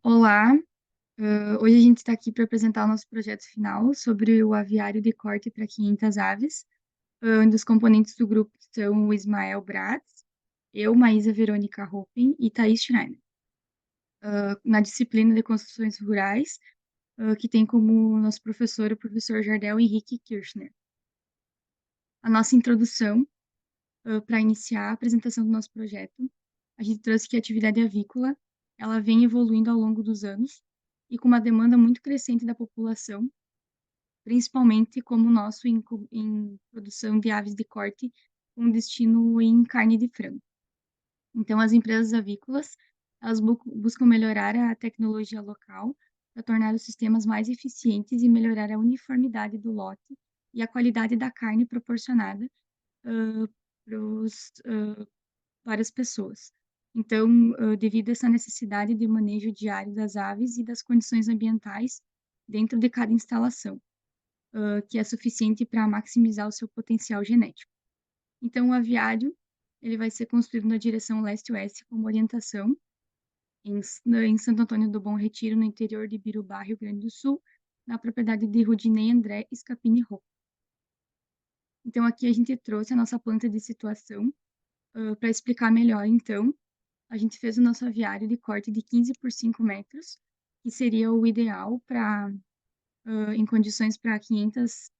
Olá, hoje a gente está aqui para apresentar o nosso projeto final sobre o aviário de corte para 500 aves, onde os componentes do grupo são o Ismael Bratz, eu, Maísa Verônica Hoppen e Thaís Schneider, na disciplina de construções rurais, que tem como nosso professor o professor Jardel Henrique Kirchner. A nossa introdução, para iniciar a apresentação do nosso projeto, a gente trouxe que a atividade avícola ela vem evoluindo ao longo dos anos e com uma demanda muito crescente da população, principalmente como o nosso em produção de aves de corte com destino em carne de frango. Então, as empresas avícolas, elas buscam melhorar a tecnologia local para tornar os sistemas mais eficientes e melhorar a uniformidade do lote e a qualidade da carne proporcionada uh, pros, para as pessoas. Então, devido a essa necessidade de manejo diário das aves e das condições ambientais dentro de cada instalação, que é suficiente para maximizar o seu potencial genético. Então, o aviário ele vai ser construído na direção leste-oeste como orientação em Santo Antônio do Bom Retiro, no interior de Birubá, Rio Grande do Sul, na propriedade de Rudinei André Scapini Rocco. Então, aqui a gente trouxe a nossa planta de situação para explicar melhor. Então, a gente fez o nosso aviário de corte de 15 por 5 metros, que seria o ideal para em condições para 500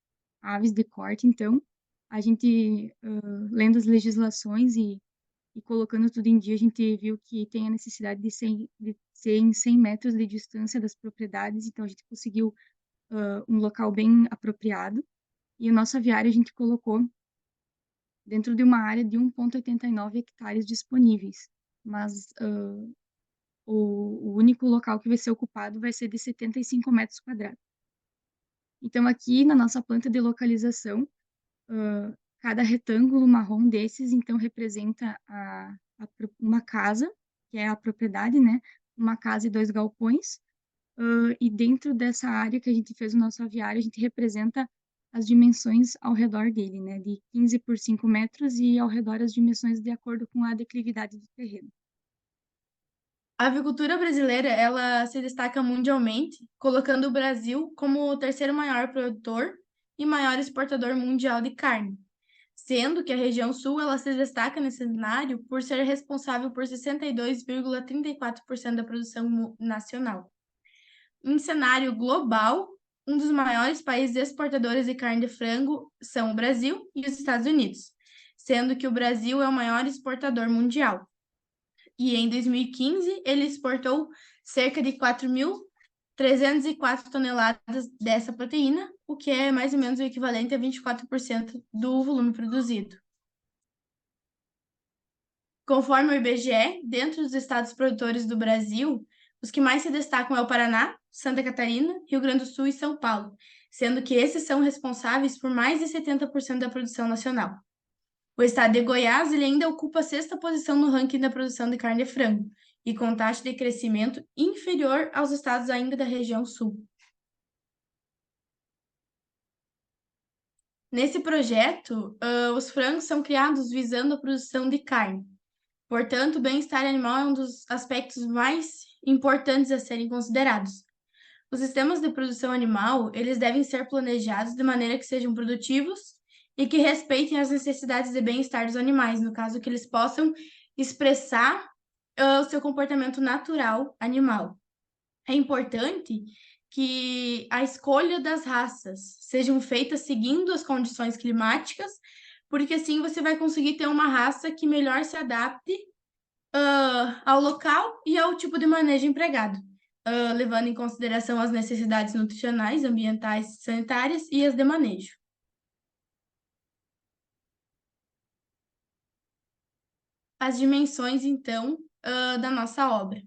aves de corte. Então, a gente, lendo as legislações e colocando tudo em dia, a gente viu que tem a necessidade de ser em 100 metros de distância das propriedades, então a gente conseguiu um local bem apropriado. E o nosso aviário a gente colocou dentro de uma área de 1,89 hectares disponíveis, mas o único local que vai ser ocupado vai ser de 75 metros quadrados. Então, aqui na nossa planta de localização, cada retângulo marrom desses, então, representa uma casa, que é a propriedade, né? Uma casa e dois galpões. E dentro dessa área que a gente fez o nosso aviário, a gente representa as dimensões ao redor dele, né? De 15 por 5 metros e ao redor as dimensões de acordo com a declividade do terreno. A avicultura brasileira, ela se destaca mundialmente, colocando o Brasil como o terceiro maior produtor e maior exportador mundial de carne, sendo que a região sul ela se destaca nesse cenário por ser responsável por 62,34% da produção nacional. Em cenário global, um dos maiores países exportadores de carne de frango são o Brasil e os Estados Unidos, sendo que o Brasil é o maior exportador mundial. E em 2015 ele exportou cerca de 4.304 toneladas dessa proteína, o que é mais ou menos o equivalente a 24% do volume produzido. Conforme o IBGE, dentro dos estados produtores do Brasil, os que mais se destacam é o Paraná, Santa Catarina, Rio Grande do Sul e São Paulo, sendo que esses são responsáveis por mais de 70% da produção nacional. O estado de Goiás ele ainda ocupa a sexta posição no ranking da produção de carne de frango, e com taxa de crescimento inferior aos estados ainda da região sul. Nesse projeto, os frangos são criados visando a produção de carne. Portanto, o bem-estar animal é um dos aspectos mais importantes a serem considerados. Os sistemas de produção animal, eles devem ser planejados de maneira que sejam produtivos e que respeitem as necessidades de bem-estar dos animais, no caso que eles possam expressar o seu comportamento natural animal. É importante que a escolha das raças sejam feitas seguindo as condições climáticas, porque assim você vai conseguir ter uma raça que melhor se adapte ao local e ao tipo de manejo empregado, levando em consideração as necessidades nutricionais, ambientais, sanitárias e as de manejo. As dimensões, então, da nossa obra.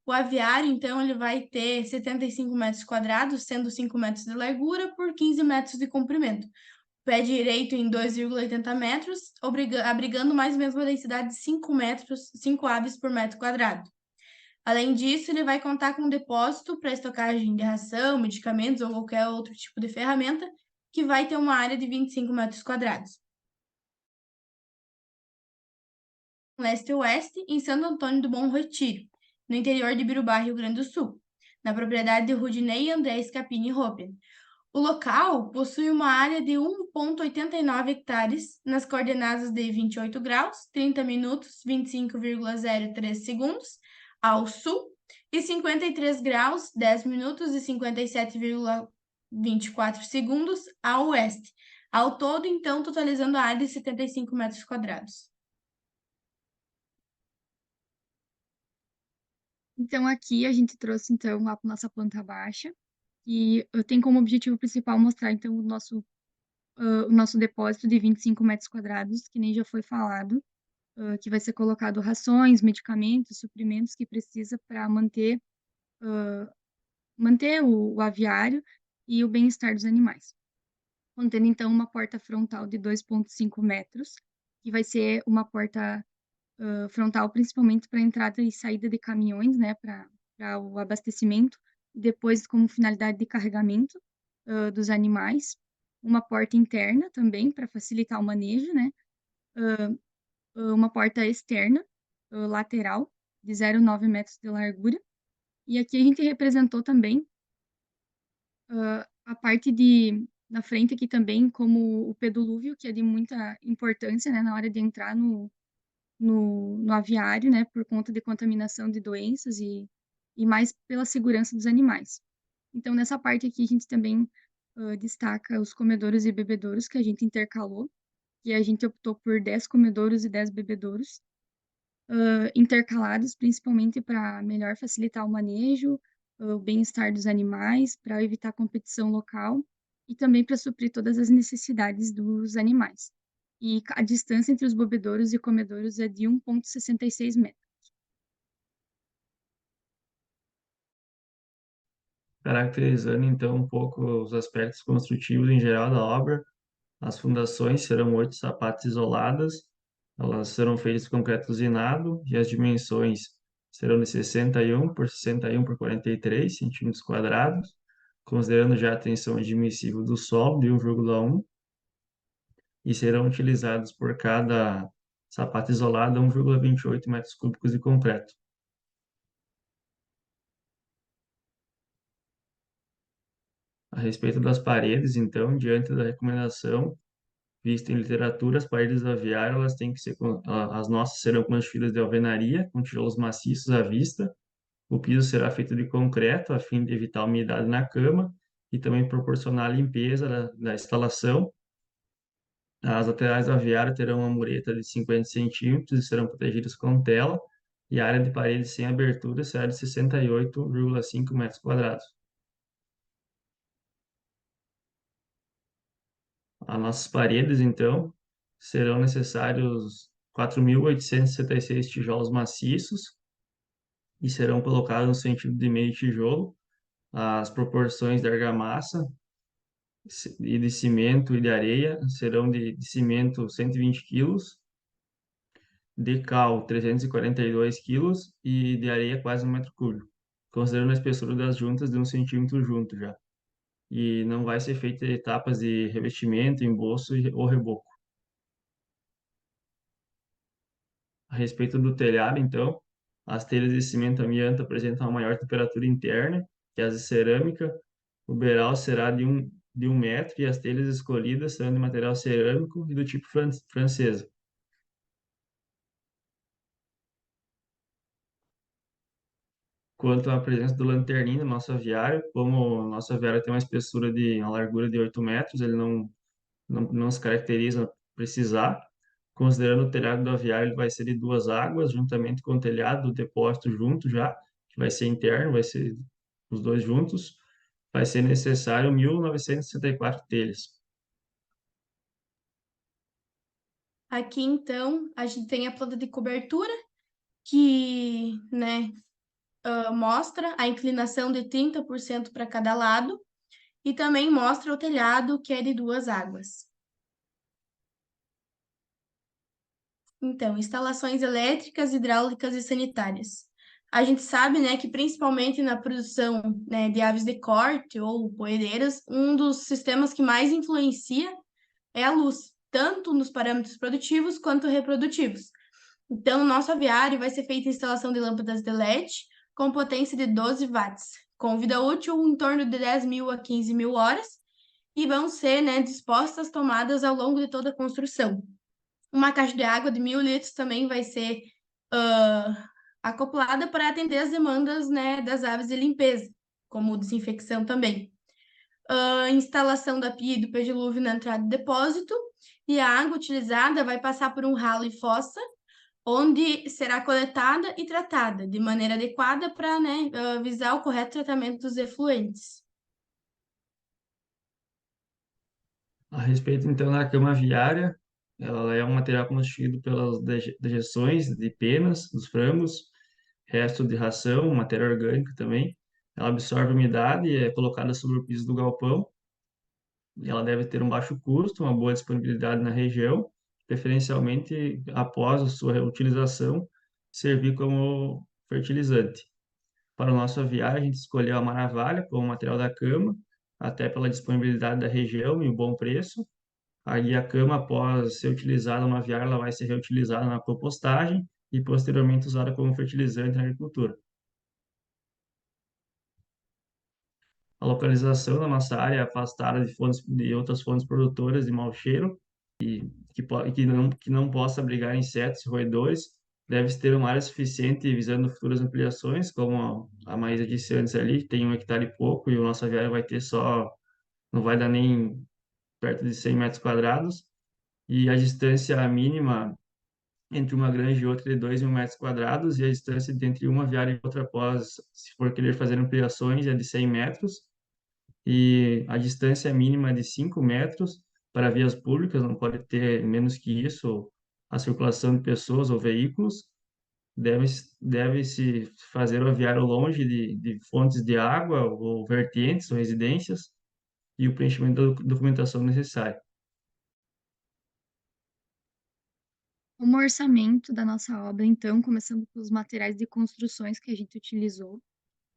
O aviário, então, ele vai ter 75 metros quadrados, sendo 5 metros de largura por 15 metros de comprimento. Pé direito em 2,80 metros, abrigando mais ou menos uma densidade de 5 metros, 5 aves por metro quadrado. Além disso, ele vai contar com um depósito para estocagem de ração, medicamentos ou qualquer outro tipo de ferramenta, que vai ter uma área de 25 metros quadrados. Leste-oeste, em Santo Antônio do Bom Retiro. no interior de Birubá, Rio Grande do Sul, na propriedade de Rudinei André Scapini Hoppen. O local possui uma área de 1,89 hectares nas coordenadas de 28 graus, 30 minutos, 25,03 segundos ao sul e 53 graus, 10 minutos e 57,24 segundos ao oeste. Ao todo, então, totalizando a área de 75 metros quadrados. Então, aqui a gente trouxe, então, a nossa planta baixa, e tem como objetivo principal mostrar, então, o nosso depósito de 25 metros quadrados, que nem já foi falado, que vai ser colocado rações, medicamentos, suprimentos que precisa para manter o aviário e o bem-estar dos animais. Contendo, então, uma porta frontal de 2,5 metros, que vai ser uma porta frontal principalmente para entrada e saída de caminhões, né, para o abastecimento, e depois como finalidade de carregamento dos animais. Uma porta interna também para facilitar o manejo, né, uma porta externa, lateral, de 0,9 metros de largura. E aqui a gente representou também a parte na frente aqui também, como o pedulúvio, que é de muita importância, né, na hora de entrar no aviário, né, por conta de contaminação de doenças e mais pela segurança dos animais. Então, nessa parte aqui, a gente também destaca os comedouros e bebedouros que a gente intercalou, e a gente optou por 10 comedouros e 10 bebedouros, intercalados, principalmente para melhor facilitar o manejo, o bem-estar dos animais, para evitar competição local e também para suprir todas as necessidades dos animais. E a distância entre os bebedouros e comedouros é de 1,66 metros. Caracterizando então um pouco os aspectos construtivos em geral da obra, as fundações serão 8 sapatas isoladas, elas serão feitas de concreto usinado e as dimensões serão de 61 por 61 por 43 centímetros quadrados, considerando já a tensão admissível do solo de 1,1, e serão utilizados por cada sapata isolada 1,28 metros cúbicos de concreto. A respeito das paredes, então, diante da recomendação vista em literatura, as paredes do aviário, elas têm que ser, as nossas serão construídas de alvenaria, com tijolos maciços à vista. O piso será feito de concreto, a fim de evitar a umidade na cama e também proporcionar a limpeza da instalação. As laterais do aviário terão uma mureta de 50 centímetros e serão protegidas com tela, e a área de parede sem abertura será de 68,5 metros quadrados. As nossas paredes, então, serão necessários 4.866 tijolos maciços e serão colocados no sentido de meio tijolo. As proporções de argamassa e de cimento e de areia serão de cimento 120 quilos, de cal 342 quilos e de areia quase 1 metro cúbico, considerando a espessura das juntas de 1 centímetro junto já. E não vai ser feita etapas de revestimento, embolso ou reboco. A respeito do telhado, então, as telhas de cimento amianto apresentam uma maior temperatura interna que as de cerâmica. O beiral será de 1 metro e as telhas escolhidas serão de material cerâmico e do tipo francesa. Quanto à presença do lanterninho no nosso aviário, como o nosso aviário tem uma largura de 8 metros, ele não se caracteriza precisar. Considerando o telhado do aviário, ele vai ser de 2 águas, juntamente com o telhado do depósito junto já, que vai ser interno, vai ser os dois juntos. Vai ser necessário 1.964 telhas. Aqui, então, a gente tem a planta de cobertura, que, né, mostra a inclinação de 30% para cada lado, e também mostra o telhado, que é de 2 águas. Então, instalações elétricas, hidráulicas e sanitárias. A gente sabe, né, que principalmente na produção, né, de aves de corte ou poedeiras, um dos sistemas que mais influencia é a luz, tanto nos parâmetros produtivos quanto reprodutivos. Então, no nosso aviário vai ser feita a instalação de lâmpadas de LED, com potência de 12 watts, com vida útil em torno de 10.000 a 15.000 horas, e vão ser, né, dispostas tomadas ao longo de toda a construção. Uma caixa de água de 1.000 litros também vai ser acoplada para atender as demandas, né, das aves de limpeza, como desinfecção também. Instalação da pia e do pedilúvio na entrada do depósito, e a água utilizada vai passar por um ralo e fossa, onde será coletada e tratada de maneira adequada para, né, visar o correto tratamento dos efluentes. A respeito, então, da cama aviária, ela é um material constituído pelas dejeções de penas dos frangos, resto de ração, matéria orgânica também. Ela absorve umidade e é colocada sobre o piso do galpão. E ela deve ter um baixo custo, uma boa disponibilidade na região, preferencialmente após a sua utilização, servir como fertilizante. Para o nosso aviário, a gente escolheu a Maravalha como material da cama, até pela disponibilidade da região e o bom preço. Aí a cama, após ser utilizada no aviário, ela vai ser reutilizada na compostagem e posteriormente usada como fertilizante na agricultura. A localização da nossa área é afastada de outras fontes produtoras de mau cheiro que não possa abrigar insetos e roedores. Deve-se ter uma área suficiente visando futuras ampliações, como a Maísa disse antes ali, tem 1 hectare e pouco e o nosso aviário vai ter só, não vai dar nem perto de 100 metros quadrados. E a distância mínima entre uma granja e outra de 2.000 metros quadrados, e a distância entre uma aviária e outra após, se for querer fazer ampliações, é de 100 metros, e a distância mínima é de 5 metros para vias públicas, não pode ter menos que isso a circulação de pessoas ou veículos. Deve-se fazer o aviário longe de fontes de água ou vertentes ou residências e o preenchimento da documentação necessária. Como orçamento da nossa obra, então, começando pelos materiais de construções que a gente utilizou,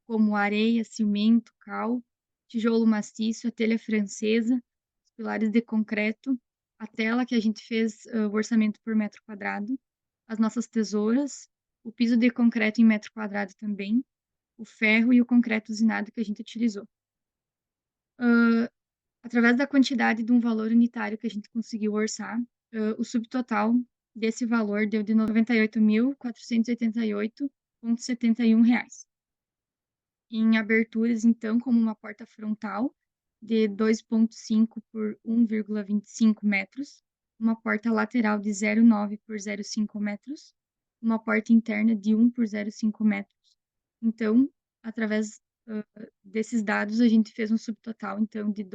como areia, cimento, cal, tijolo maciço, a telha francesa, os pilares de concreto, a tela que a gente fez o orçamento por metro quadrado, as nossas tesouras, o piso de concreto em metro quadrado também, o ferro e o concreto usinado que a gente utilizou. Através da quantidade de um valor unitário que a gente conseguiu orçar, o subtotal desse valor deu de R$ 98.488,71. Em aberturas, então, como uma porta frontal de 2,5 por 1,25 metros, uma porta lateral de 0,9 por 0,5 metros, uma porta interna de 1 por 0,5 metros. Então, através desses dados, a gente fez um subtotal, então, de R$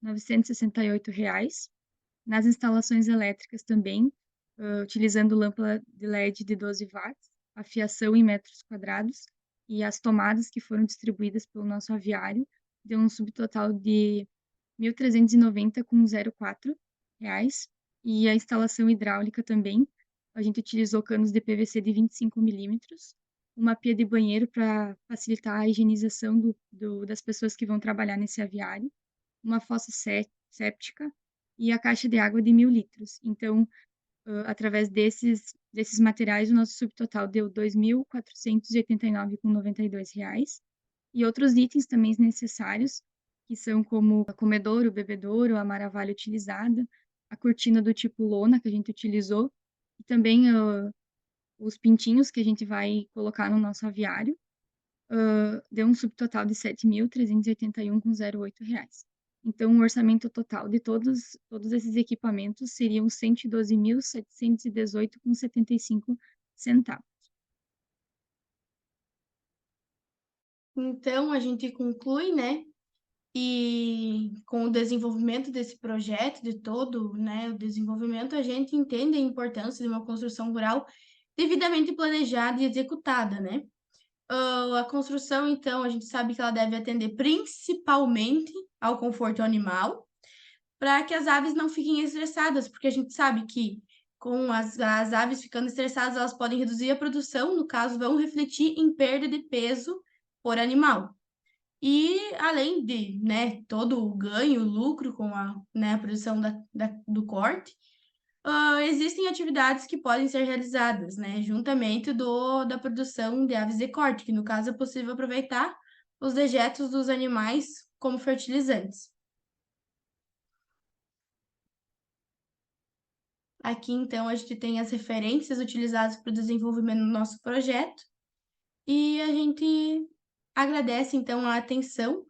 2.968. Nas instalações elétricas também, utilizando lâmpada de LED de 12 watts, a fiação em metros quadrados e as tomadas que foram distribuídas pelo nosso aviário, deu um subtotal de R$ 1.390,04. E a instalação hidráulica também, a gente utilizou canos de PVC de 25 milímetros, uma pia de banheiro para facilitar a higienização das pessoas que vão trabalhar nesse aviário, uma fossa séptica e a caixa de água de 1.000 litros. Então, através desses materiais, o nosso subtotal deu R$ 2.489,92. E outros itens também necessários, que são como a comedouro, o bebedouro, a maravalha utilizada, a cortina do tipo lona que a gente utilizou, e também os pintinhos que a gente vai colocar no nosso aviário, deu um subtotal de R$ 7.381,08. Então, o orçamento total de todos esses equipamentos seriam R$ 112.718,75. Então, a gente conclui, né? E com o desenvolvimento desse projeto, de todo, né, o desenvolvimento, a gente entende a importância de uma construção rural devidamente planejada e executada, né? A construção, então, a gente sabe que ela deve atender principalmente ao conforto animal, para que as aves não fiquem estressadas, porque a gente sabe que com as aves ficando estressadas, elas podem reduzir a produção, no caso, vão refletir em perda de peso por animal. E além de, né, todo o ganho, o lucro com a, né, a produção do corte, Existem atividades que podem ser realizadas, né, juntamente da produção de aves de corte, que no caso é possível aproveitar os dejetos dos animais como fertilizantes. Aqui, então, a gente tem as referências utilizadas para o desenvolvimento do nosso projeto e a gente agradece, então, a atenção